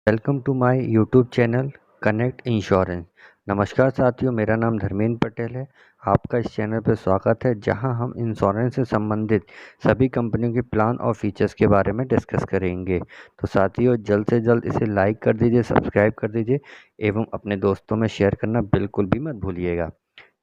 Welcome to my YouTube channel Connect insurance. नमस्कार साथियों, मेरा नाम धर्मेंद्र पटेल है। आपका इस चैनल पर स्वागत है, जहां हम इंश्योरेंस से संबंधित सभी कंपनियों के प्लान और फीचर्स के बारे में डिस्कस करेंगे। तो साथियों, जल्द से जल्द इसे लाइक कर दीजिए, सब्सक्राइब कर दीजिए एवं अपने दोस्तों में शेयर करना बिल्कुल भी मत भूलिएगा।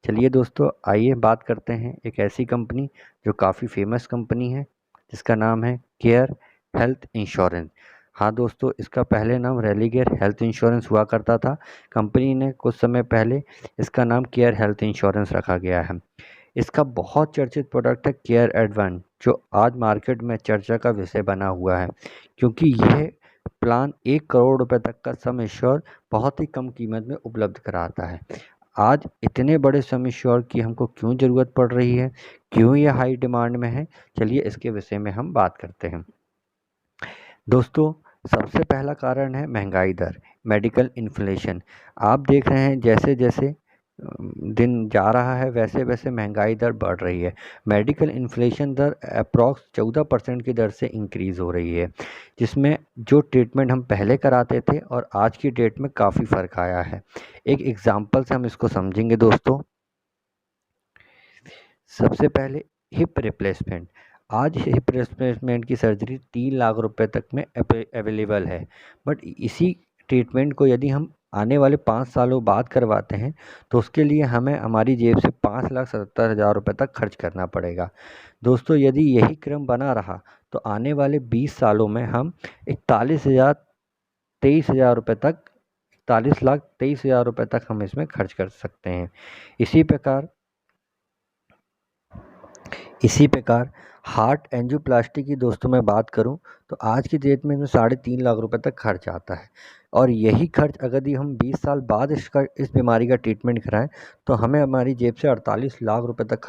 चलिए दोस्तों, आइए बात करते हैं एक ऐसी कंपनी जो काफ़ी फेमस कंपनी है, जिसका नाम है केयर हेल्थ इंश्योरेंस। हाँ दोस्तों, इसका पहले नाम रेलिगेयर हेल्थ इंश्योरेंस हुआ करता था। कंपनी ने कुछ समय पहले इसका नाम केयर हेल्थ इंश्योरेंस रखा गया है। इसका बहुत चर्चित प्रोडक्ट है केयर एडवांस, जो आज मार्केट में चर्चा का विषय बना हुआ है, क्योंकि यह प्लान 1 करोड़ रुपए तक का सम इंश्योर बहुत ही कम कीमत में उपलब्ध कराता है। आज इतने बड़े सम इंश्योर की हमको क्यों ज़रूरत पड़ रही है, क्यों यह हाई डिमांड में है, चलिए इसके विषय में हम बात करते हैं। दोस्तों, सबसे पहला कारण है महंगाई दर, मेडिकल इन्फ्लेशन। आप देख रहे हैं जैसे जैसे दिन जा रहा है वैसे वैसे महंगाई दर बढ़ रही है। मेडिकल इन्फ्लेशन दर अप्रॉक्स 14% की दर से इंक्रीज़ हो रही है, जिसमें जो ट्रीटमेंट हम पहले कराते थे और आज की डेट में काफ़ी फ़र्क आया है। एक एग्जांपल से हम इसको समझेंगे दोस्तों। सबसे पहले हिप रिप्लेसमेंट। आज हिप रिप्लेसमेंट की सर्जरी 3 लाख रुपए तक में अवेलेबल है, बट इसी ट्रीटमेंट को यदि हम आने वाले 5 सालों बाद करवाते हैं तो उसके लिए हमें हमारी जेब से 5,70,000 रुपये तक खर्च करना पड़ेगा। दोस्तों, यदि यही क्रम बना रहा तो आने वाले 20 सालों में हम 41,23,000 रुपये तक हम इसमें खर्च कर सकते हैं। इसी प्रकार हार्ट एंजियोप्लास्टी की दोस्तों मैं बात करूं तो आज की डेट में इसमें 3.5 लाख रुपए तक खर्च आता है, और यही खर्च अगर हम 20 साल बाद इस बीमारी का ट्रीटमेंट कराएं तो हमें हमारी जेब से 48 लाख रुपए तक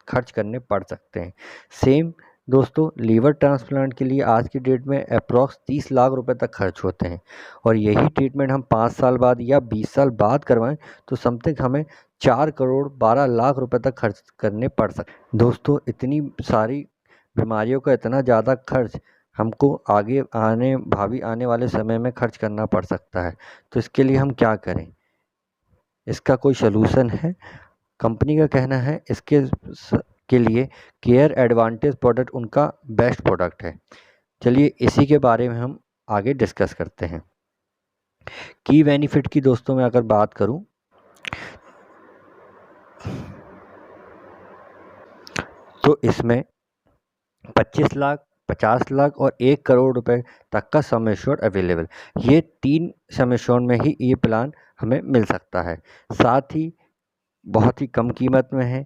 खर्च करने पड़ सकते हैं। सेम दोस्तों, लीवर ट्रांसप्लांट के लिए आज की डेट में अप्रॉक्स 30 लाख रुपए तक खर्च होते हैं, और यही ट्रीटमेंट हम 5 साल बाद या 20 साल बाद करवाएं तो समथिंग हमें 4 करोड़ 12 लाख रुपए तक खर्च करने पड़ सकते। दोस्तों, इतनी सारी बीमारियों का इतना ज़्यादा खर्च हमको भावी आने वाले समय में खर्च करना पड़ सकता है। तो इसके लिए हम क्या करें, इसका कोई सलूशन है? कंपनी का कहना है के लिए केयर एडवांटेज प्रोडक्ट उनका बेस्ट प्रोडक्ट है। चलिए इसी के बारे में हम आगे डिस्कस करते हैं। की बेनिफिट की दोस्तों मैं अगर बात करूं तो इसमें 25 लाख, 50 लाख और 1 करोड़ रुपए तक का सम एश्योर्ड अवेलेबल। ये 3 सम एश्योर्ड में ही ये प्लान हमें मिल सकता है। साथ ही बहुत ही कम कीमत में है।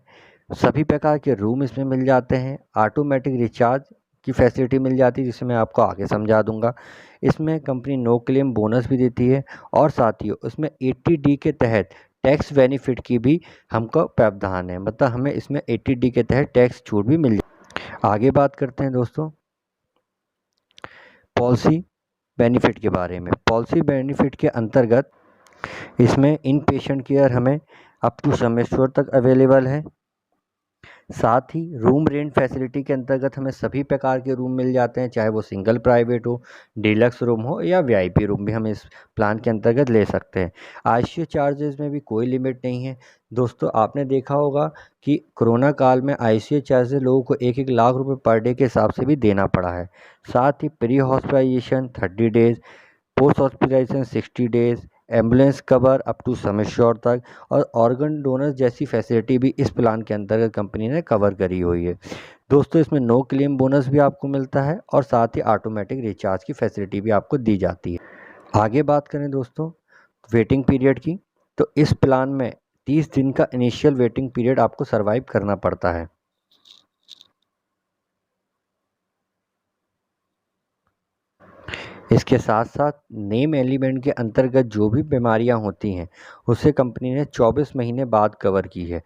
सभी प्रकार के रूम इसमें मिल जाते हैं। ऑटोमेटिक रिचार्ज की फैसिलिटी मिल जाती है, जिसे मैं आपको आगे समझा दूंगा। इसमें कंपनी नो क्लेम बोनस भी देती है, और साथ ही उसमें 80D के तहत टैक्स बेनिफिट की भी हमको प्रावधान है, मतलब हमें इसमें 80D के तहत टैक्स छूट भी मिल जाती है। आगे बात करते हैं दोस्तों पॉलिसी बेनिफिट के बारे में। पॉलिसी बेनिफिट के अंतर्गत इसमें इन पेशेंट केयर हमें अप टू सम एश्योर्ड तक अवेलेबल है। साथ ही रूम रेंट फैसिलिटी के अंतर्गत हमें सभी प्रकार के रूम मिल जाते हैं, चाहे वो सिंगल प्राइवेट हो, डीलक्स रूम हो या वीआईपी रूम भी हम इस प्लान के अंतर्गत ले सकते हैं। आईसीयू चार्जेस में भी कोई लिमिट नहीं है। दोस्तों, आपने देखा होगा कि कोरोना काल में आईसीयू चार्जेस लोगों को 1-1 लाख रुपए पर डे के हिसाब से भी देना पड़ा है। साथ ही pre hospitalization 30 days, post hospitalization 60 days, ambulance cover up to sum assured तक, और ऑर्गन डोनर जैसी फैसिलिटी भी इस प्लान के अंतर्गत कंपनी ने कवर करी हुई है। दोस्तों, इसमें नो क्लेम बोनस भी आपको मिलता है, और साथ ही ऑटोमेटिक रिचार्ज की फैसिलिटी भी आपको दी जाती है। आगे बात करें दोस्तों वेटिंग पीरियड की, तो इस प्लान में 30 दिन का इनिशियल वेटिंग पीरियड आपको सर्वाइव करना पड़ता है। इसके साथ साथ नेम एलिमेंट के अंतर्गत जो भी बीमारियां होती हैं उसे कंपनी ने 24 महीने बाद कवर की है।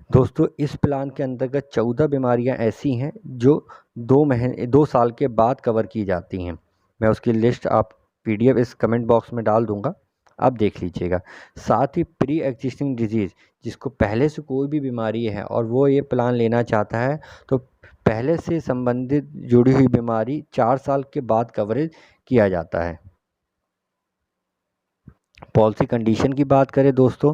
दोस्तों, इस प्लान के अंतर्गत 14 बीमारियां ऐसी हैं जो 2 साल के बाद कवर की जाती हैं। मैं उसकी लिस्ट आप PDF इस कमेंट बॉक्स में डाल दूंगा, आप देख लीजिएगा। साथ ही प्री एग्जिस्टिंग डिजीज़, जिसको पहले से कोई भी बीमारी है और वो ये प्लान लेना चाहता है, तो पहले से संबंधित जुड़ी हुई बीमारी 4 साल के बाद कवरेज किया जाता है। पॉलिसी कंडीशन की बात करें दोस्तों,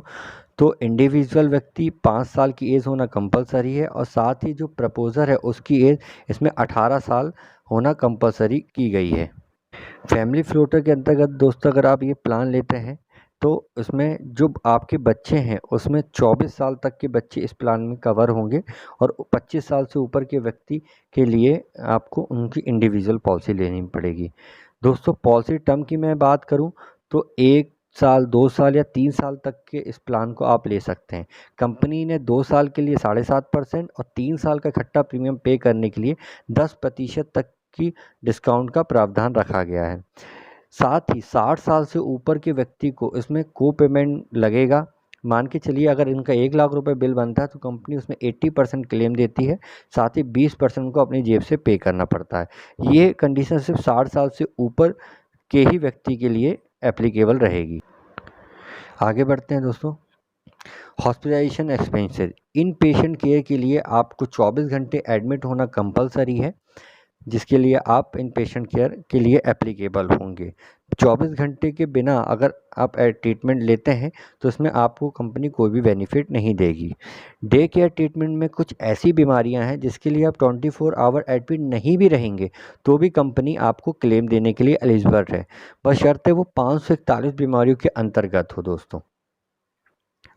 तो इंडिविजुअल व्यक्ति 5 साल की एज होना कंपलसरी है और साथ ही जो प्रपोजर है उसकी एज इसमें 18 साल होना कंपलसरी की गई है। फैमिली फ्लोटर के अंतर्गत दोस्तों अगर आप ये प्लान लेते हैं तो इसमें जो आपके बच्चे हैं उसमें 24 साल तक के बच्चे इस प्लान में कवर होंगे और 25 साल से ऊपर के व्यक्ति के लिए आपको उनकी इंडिविजुअल पॉलिसी लेनी पड़ेगी। दोस्तों पॉलिसी टर्म की मैं बात करूं तो 1 साल, 2 साल या 3 साल तक के इस प्लान को आप ले सकते हैं। कंपनी ने 2 साल के लिए 7.5% और 3 साल का इकट्ठा प्रीमियम पे करने के लिए 10% तक की डिस्काउंट का प्रावधान रखा गया है। साथ ही 60 साल से ऊपर के व्यक्ति को इसमें को पेमेंट लगेगा। मान के चलिए अगर इनका 1 लाख रुपए बिल बनता है तो कंपनी उसमें 80% क्लेम देती है, साथ ही 20% को अपनी जेब से पे करना पड़ता है। ये कंडीशन सिर्फ 60 साल से ऊपर के ही व्यक्ति के लिए एप्लीकेबल रहेगी। आगे बढ़ते हैं दोस्तों। हॉस्पिटलाइजेशन एक्सपेंसेस, इन पेशेंट केयर के लिए आपको 24 घंटे एडमिट होना कंपलसरी है, जिसके लिए आप इन पेशेंट केयर के लिए एप्लीकेबल होंगे। 24 घंटे के बिना अगर आप ट्रीटमेंट लेते हैं तो इसमें आपको कंपनी कोई भी बेनिफिट नहीं देगी। डे केयर ट्रीटमेंट में कुछ ऐसी बीमारियां हैं जिसके लिए आप 24 आवर एडमिट नहीं भी रहेंगे तो भी कंपनी आपको क्लेम देने के लिए एलिजिबल है, बशर्ते वो 541 बीमारियों के अंतर्गत हो। दोस्तों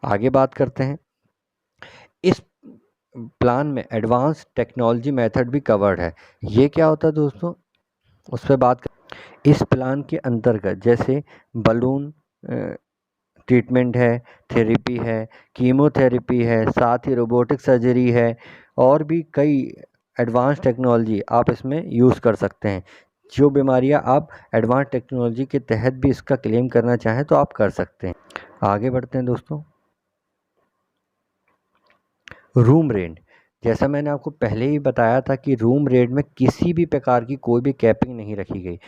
आगे बात करते हैं। इस प्लान में एडवांस टेक्नोलॉजी मेथड भी कवर्ड है। ये क्या होता है दोस्तों, उस पर बात कर। इस प्लान के अंतर्गत जैसे बलून ट्रीटमेंट है, थेरेपी है, कीमोथेरेपी है, साथ ही रोबोटिक सर्जरी है और भी कई एडवांस टेक्नोलॉजी आप इसमें यूज़ कर सकते हैं। जो बीमारियां आप एडवांस टेक्नोलॉजी के तहत भी इसका क्लेम करना चाहें तो आप कर सकते हैं। आगे बढ़ते हैं दोस्तों। रूम रेंट, जैसा मैंने आपको पहले ही बताया था कि रूम रेंट में किसी भी प्रकार की कोई भी कैपिंग नहीं रखी गई।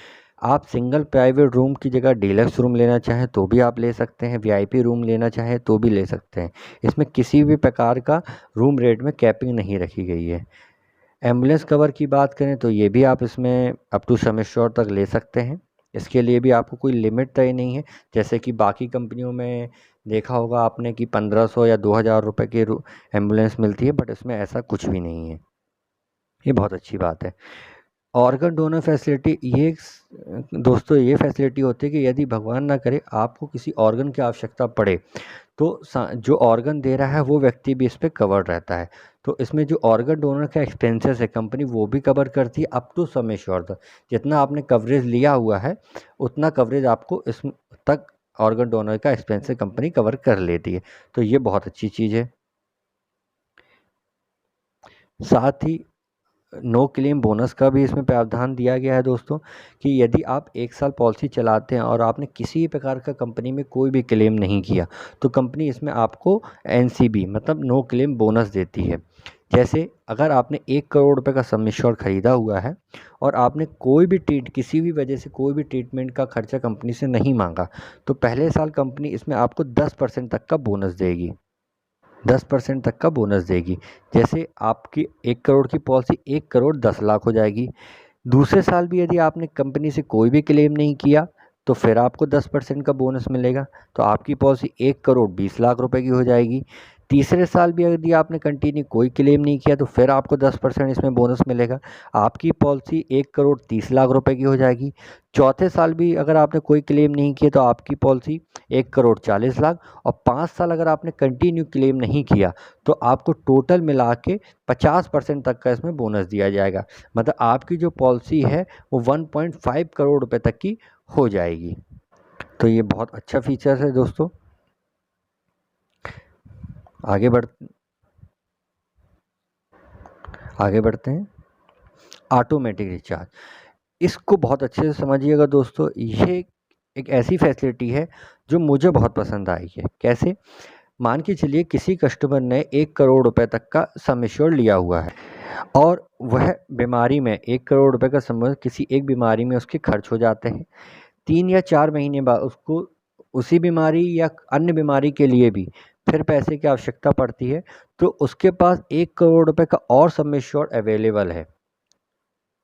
आप सिंगल प्राइवेट रूम की जगह डीलक्स रूम लेना चाहें तो भी आप ले सकते हैं, वीआईपी रूम लेना चाहें तो भी ले सकते हैं। इसमें किसी भी प्रकार का रूम रेट में कैपिंग नहीं रखी गई है। एम्बुलेंस कवर की बात करें तो ये भी आप इसमें अप टू सम एश्योर्ड तक ले सकते हैं। इसके लिए भी आपको कोई लिमिट तय नहीं है, जैसे कि बाकी कंपनियों में देखा होगा आपने कि 1500 या 2000 रुपये की एम्बुलेंस मिलती है, बट इसमें ऐसा कुछ भी नहीं है। ये बहुत अच्छी बात है। ऑर्गन डोनर फैसिलिटी, ये दोस्तों ये फैसिलिटी होती है कि यदि भगवान ना करे आपको किसी ऑर्गन की आवश्यकता पड़े तो जो ऑर्गन दे रहा है वो व्यक्ति भी इस पर कवर्ड रहता है। तो इसमें जो ऑर्गन डोनर का एक्सपेंसेस है कंपनी वो भी कवर करती है अप टू सम एश्योर्ड। जितना आपने कवरेज लिया हुआ है उतना कवरेज आपको इस तक ऑर्गन डोनर का एक्सपेंसेस कंपनी कवर कर लेती है। तो ये बहुत अच्छी चीज़ है। साथ ही नो क्लेम बोनस का भी इसमें प्रावधान दिया गया है दोस्तों, कि यदि आप 1 साल पॉलिसी चलाते हैं और आपने किसी भी प्रकार का कंपनी में कोई भी क्लेम नहीं किया तो कंपनी इसमें आपको एनसीबी मतलब नो क्लेम बोनस देती है। जैसे अगर आपने 1 करोड़ रुपए का सम एश्योर्ड खरीदा हुआ है और आपने कोई भी किसी भी वजह से कोई भी ट्रीटमेंट का खर्चा कंपनी से नहीं मांगा तो पहले साल कंपनी इसमें आपको 10% तक का बोनस देगी, 10% तक का बोनस देगी। जैसे आपकी 1 करोड़ की पॉलिसी 1 करोड़ 10 लाख हो जाएगी। दूसरे साल भी यदि आपने कंपनी से कोई भी क्लेम नहीं किया तो फिर आपको 10% का बोनस मिलेगा, तो आपकी पॉलिसी 1 करोड़ 20 लाख रुपए की हो जाएगी। तीसरे साल भी यदि आपने कंटिन्यू कोई क्लेम नहीं किया तो फिर आपको 10% इसमें बोनस मिलेगा, आपकी पॉलिसी 1 करोड़ 30 लाख रुपए की हो जाएगी। चौथे साल भी अगर आपने कोई क्लेम नहीं किया तो आपकी पॉलिसी 1 करोड़ 40 लाख, और 5 साल अगर आपने कंटिन्यू क्लेम नहीं किया तो आपको टोटल मिला के 50% तक का इसमें बोनस दिया जाएगा। मतलब आपकी जो पॉलिसी है वो 1.5 करोड़ रुपए तक की हो जाएगी। तो ये बहुत अच्छा फीचर है दोस्तों। आगे बढ़ते हैं। ऑटोमेटिक रिचार्ज, इसको बहुत अच्छे से समझिएगा दोस्तों। ये एक ऐसी फैसिलिटी है जो मुझे बहुत पसंद आई है। कैसे, मान के चलिए किसी कस्टमर ने 1 करोड़ रुपए तक का सम एश्योर्ड लिया हुआ है और वह बीमारी में 1 करोड़ रुपए का सम किसी एक बीमारी में उसके खर्च हो जाते हैं। 3 या 4 महीने बाद उसको उसी बीमारी या अन्य बीमारी के लिए भी फिर पैसे की आवश्यकता पड़ती है तो उसके पास 1 करोड़ रुपए का और सम एश्योर्ड अवेलेबल है,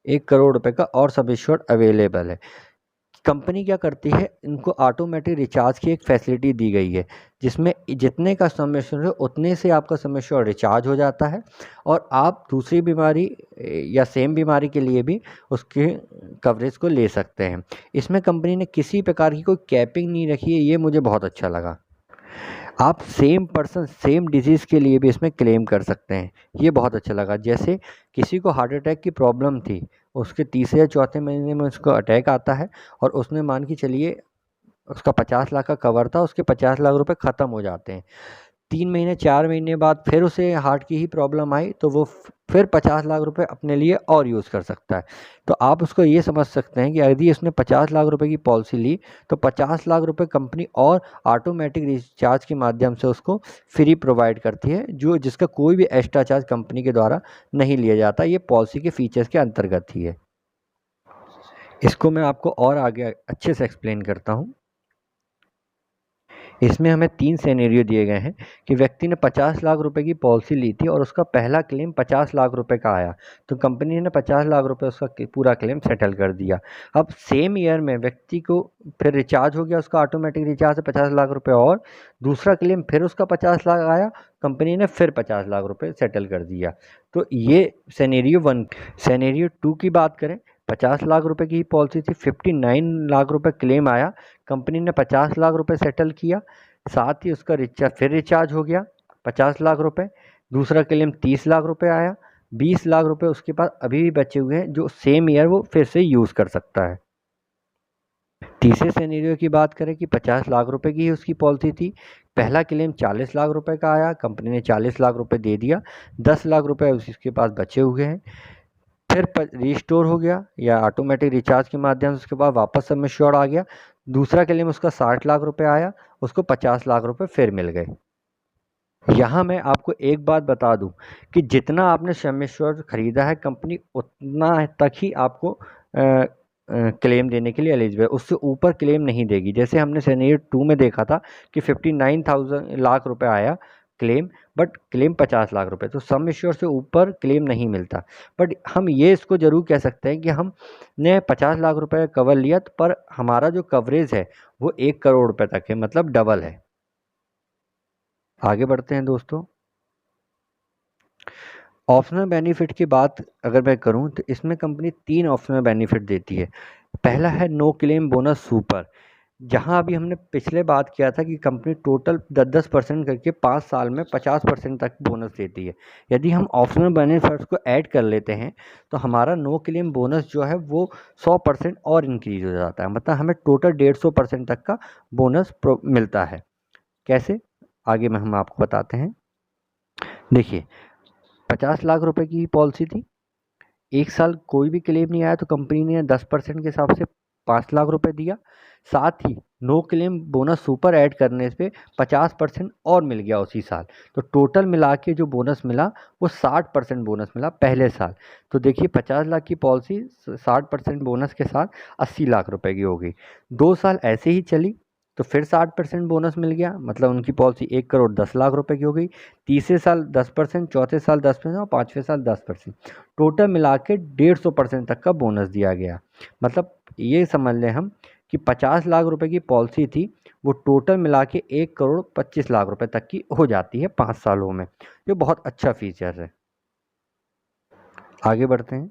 1 करोड़ रुपए का और सम एश्योर्ड अवेलेबल है। कंपनी क्या करती है, इनको ऑटोमेटिक रिचार्ज की एक फैसिलिटी दी गई है, जिसमें जितने का सम एश्योर है उतने से आपका सम एश्योर रिचार्ज हो जाता है, और आप दूसरी बीमारी या सेम बीमारी के लिए भी उसके कवरेज को ले सकते हैं। इसमें कंपनी ने किसी प्रकार की कोई कैपिंग नहीं रखी है, ये मुझे बहुत अच्छा लगा। आप सेम पर्सन सेम डिजीज़ के लिए भी इसमें क्लेम कर सकते हैं, ये बहुत अच्छा लगा। जैसे किसी को हार्ट अटैक की प्रॉब्लम थी, उसके तीसरे या चौथे महीने में उसको अटैक आता है, और उसने मान के चलिए उसका 50 लाख का कवर था, उसके 50 लाख रुपए ख़त्म हो जाते हैं। 3 महीने 4 महीने बाद फिर उसे हार्ट की ही प्रॉब्लम आई, तो वो फिर 50 लाख रुपए अपने लिए और यूज़ कर सकता है। तो आप उसको ये समझ सकते हैं कि यदि उसने 50 लाख रुपए की पॉलिसी ली, तो 50 लाख रुपए कंपनी और ऑटोमेटिक रिचार्ज के माध्यम से उसको फ्री प्रोवाइड करती है, जो जिसका कोई भी एक्स्ट्रा चार्ज कंपनी के द्वारा नहीं लिया जाता। ये पॉलिसी के फीचर्स के अंतर्गत ही है। इसको मैं आपको और आगे अच्छे से एक्सप्लेन करता हूँ। इसमें हमें 3 सिनेरियो दिए गए हैं कि व्यक्ति ने 50 लाख रुपए की पॉलिसी ली थी और उसका पहला क्लेम 50 लाख रुपए का आया, तो कंपनी ने 50 लाख रुपए उसका पूरा क्लेम सेटल कर दिया। अब सेम ईयर में व्यक्ति को फिर रिचार्ज हो गया, उसका ऑटोमेटिक रिचार्ज है 50 लाख रुपए, और दूसरा क्लेम फिर उसका 50 लाख आया, कंपनी ने फिर 50 लाख रुपए सेटल कर दिया। तो ये सिनेरियो 1। सिनेरियो 2 की बात करें, 50 लाख रुपए की ही पॉलिसी थी, 59 लाख रुपए क्लेम आया, कंपनी ने 50 लाख रुपए सेटल किया, साथ ही उसका फिर रिचार्ज हो गया 50 लाख रुपए, दूसरा क्लेम 30 लाख रुपए आया, 20 लाख रुपए उसके पास अभी भी बचे हुए हैं, जो सेम ईयर वो फिर से यूज़ कर सकता है। तीसरे सिनेरियो की बात करें कि 50 लाख रुपए की ही उसकी पॉलिसी थी, पहला क्लेम 40 लाख रुपए का आया, कंपनी ने 40 लाख रुपए दे दिया, 10 लाख रुपए उसके पास बचे हुए हैं, फिर रिस्टोर हो गया या ऑटोमेटिक रिचार्ज के माध्यम से उसके बाद वापस सम एश्योर्ड आ गया, दूसरा क्लेम उसका 60 लाख रुपए आया, उसको 50 लाख रुपए फिर मिल गए। यहाँ मैं आपको एक बात बता दूं कि जितना आपने सम एश्योर्ड खरीदा है, कंपनी उतना तक ही आपको क्लेम देने के लिए एलिजिबल है, उससे ऊपर क्लेम नहीं देगी। जैसे हमने सिनेरियो 2 में देखा था कि 59,000 लाख रुपए आया क्लेम, बट क्लेम 50 लाख रुपए, तो सम एश्योर से ऊपर क्लेम नहीं मिलता। बट हम ये इसको जरूर कह सकते हैं कि हमने 50 लाख रुपए का कवर लिया, पर हमारा जो कवरेज है वो 1 करोड़ रुपए तक है, मतलब डबल है। आगे बढ़ते हैं दोस्तों। ऑप्शनल बेनिफिट की बात अगर मैं करूं, तो इसमें कंपनी 3 ऑप्शनल बेनिफिट देती है। पहला है नो क्लेम बोनस सुपर, जहां अभी हमने पिछले बात किया था कि कंपनी टोटल 10% करके 5 साल में 50% तक बोनस देती है। यदि हम ऑप्शनल बेनिफिट्स को ऐड कर लेते हैं, तो हमारा नो क्लेम बोनस जो है वो 100% और इंक्रीज हो जाता है, मतलब हमें टोटल 150% तक का बोनस मिलता है। कैसे, आगे में हम आपको बताते हैं। देखिए, 50 लाख रुपए की पॉलिसी थी, एक साल कोई भी क्लेम नहीं आया, तो कंपनी ने 10% के हिसाब से 5 लाख रुपए दिया, साथ ही no claim bonus super add करने पे 50% और मिल गया उसी साल, तो टोटल मिला के जो बोनस मिला वो 60% बोनस मिला पहले साल। तो देखिए, 50 लाख की पॉलिसी 60% बोनस के साथ 80 लाख रुपए की हो गई। 2 साल ऐसे ही चली, तो फिर 60% बोनस मिल गया, मतलब उनकी पॉलिसी 1 करोड़ 10 लाख रुपए की हो गई। तीसरे साल 10%, चौथे साल 10% और पाँचवें साल 10%, टोटल मिला के 150% तक का बोनस दिया गया। मतलब ये समझ लें हम कि 50 लाख रुपए की पॉलिसी थी, वो टोटल मिला के 1 करोड़ 25 लाख रुपए तक की हो जाती है 5 सालों में। ये बहुत अच्छा फीचर है। आगे बढ़ते हैं।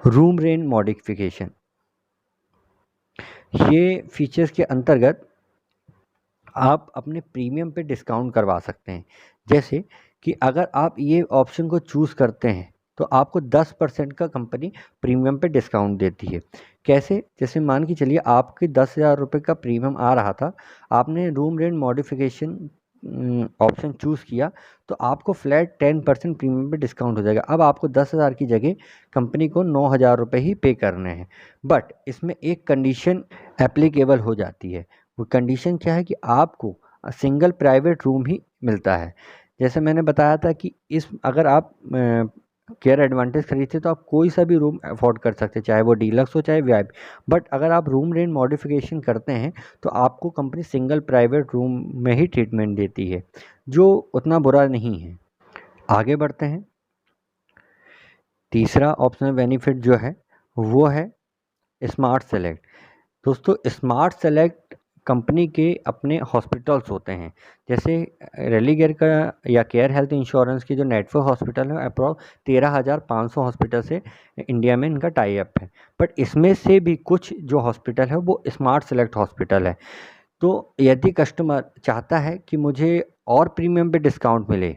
रूम रेंट मॉडिफिकेशन, ये फीचर्स के अंतर्गत आप अपने प्रीमियम पे डिस्काउंट करवा सकते हैं। जैसे कि अगर आप ये ऑप्शन को चूज़ करते हैं, तो आपको 10% का कंपनी प्रीमियम पे डिस्काउंट देती है। कैसे, जैसे मान के चलिए आपके 10,000 रुपये का प्रीमियम आ रहा था, आपने room rent modification option choose किया, तो आपको फ्लैट 10% प्रीमियम पे डिस्काउंट हो जाएगा। अब आपको 10,000 की जगह कंपनी को 9,000 रुपये ही पे करने हैं। बट इसमें एक कंडीशन एप्लीकेबल हो जाती है। वो कंडीशन क्या है कि आपको सिंगल प्राइवेट रूम ही मिलता है। जैसे मैंने बताया था कि इस अगर आप केयर एडवांटेज खरीदते, तो आप कोई सा भी रूम अफोर्ड कर सकते हैं, चाहे वो डीलक्स हो चाहे वीआईपी। बट अगर आप रूम रेंट मॉडिफिकेशन करते हैं, तो आपको कंपनी सिंगल प्राइवेट रूम में ही ट्रीटमेंट देती है, जो उतना बुरा नहीं है। आगे बढ़ते हैं। तीसरा ऑप्शनल बेनिफिट जो है वो है स्मार्ट सेलेक्ट। दोस्तों, स्मार्ट सेलेक्ट कंपनी के अपने हॉस्पिटल्स होते हैं, जैसे रेलीगेयर का या केयर हेल्थ इंश्योरेंस की जो नेटवर्क हॉस्पिटल है, अप्रॉक्स 13,500 हॉस्पिटल से इंडिया में इनका टाई अप है। बट इसमें से भी कुछ जो हॉस्पिटल है वो स्मार्ट सेलेक्ट हॉस्पिटल है। तो यदि कस्टमर चाहता है कि मुझे और प्रीमियम पे डिस्काउंट मिले,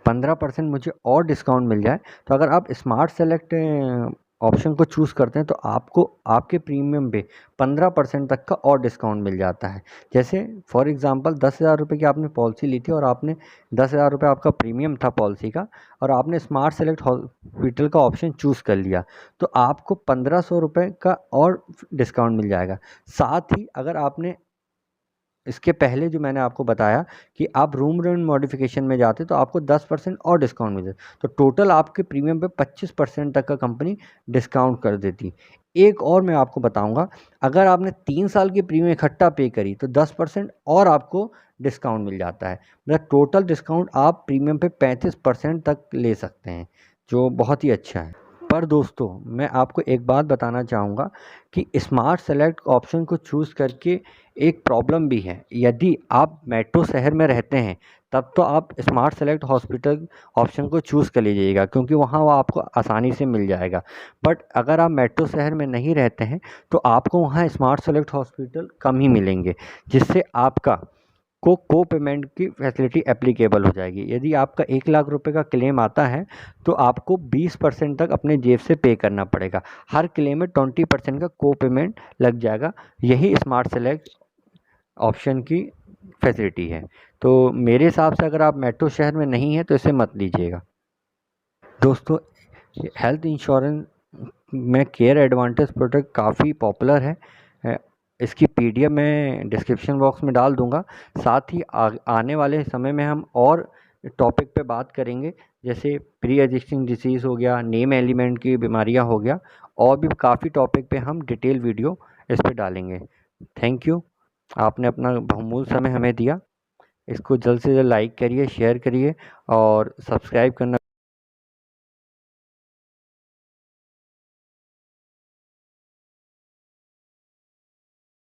15% मुझे और डिस्काउंट मिल जाए, तो अगर आप स्मार्ट सेलेक्ट ऑप्शन को चूज़ करते हैं तो आपको आपके प्रीमियम पे 15% तक का और डिस्काउंट मिल जाता है। जैसे फॉर एग्जांपल 10,000 रुपये की आपने पॉलिसी ली थी और आपने 10,000 रुपये आपका प्रीमियम था पॉलिसी का, और आपने स्मार्ट सेलेक्ट हॉस्पिटल का ऑप्शन चूज़ कर लिया, तो आपको 1,500 रुपये का और डिस्काउंट मिल जाएगा। साथ ही अगर आपने इसके पहले जो मैंने आपको बताया कि आप रूम रेंट मॉडिफिकेशन में जाते तो आपको 10% और डिस्काउंट मिलता, तो टोटल आपके प्रीमियम पे 25% तक का कंपनी डिस्काउंट कर देती। एक और मैं आपको बताऊंगा, अगर आपने 3 साल की प्रीमियम इकट्ठा पे करी तो 10% और आपको डिस्काउंट मिल जाता है। मतलब टोटल डिस्काउंट आप प्रीमियम पे 35% तक ले सकते हैं, जो बहुत ही अच्छा है। पर दोस्तों, मैं आपको एक बात बताना चाहूँगा कि स्मार्ट सेलेक्ट ऑप्शन को चूज़ करके एक प्रॉब्लम भी है। यदि आप मेट्रो शहर में रहते हैं तब तो आप स्मार्ट सेलेक्ट हॉस्पिटल ऑप्शन को चूज़ कर लीजिएगा, क्योंकि वहाँ वो आपको आसानी से मिल जाएगा। बट अगर आप मेट्रो शहर में नहीं रहते हैं तो आपको वहाँ स्मार्ट सेलेक्ट हॉस्पिटल कम ही मिलेंगे, जिससे आपका को पेमेंट की फैसिलिटी एप्लीकेबल हो जाएगी। यदि आपका 1 लाख रुपए का क्लेम आता है तो आपको 20% तक अपने जेब से पे करना पड़ेगा। हर क्लेम में 20% का को पेमेंट लग जाएगा। यही स्मार्ट सेलेक्ट ऑप्शन की फैसिलिटी है। तो मेरे हिसाब से अगर आप मेट्रो शहर में नहीं हैं तो इसे मत लीजिएगा। दोस्तों, हेल्थ इंश्योरेंस में केयर एडवांटेज प्रोडक्ट काफ़ी पॉपुलर है। इसकी पीडीएफ मैं डिस्क्रिप्शन बॉक्स में डाल दूंगा। साथ ही आने वाले समय में हम और टॉपिक पे बात करेंगे, जैसे प्री एग्जिस्टिंग डिसीज़ हो गया, नेम एलिमेंट की बीमारियां हो गया, और भी काफ़ी टॉपिक पे हम डिटेल वीडियो इस पे डालेंगे। थैंक यू, आपने अपना बहुमूल्य समय हमें दिया। इसको जल्द से जल्द लाइक करिए, शेयर करिए और सब्सक्राइब करना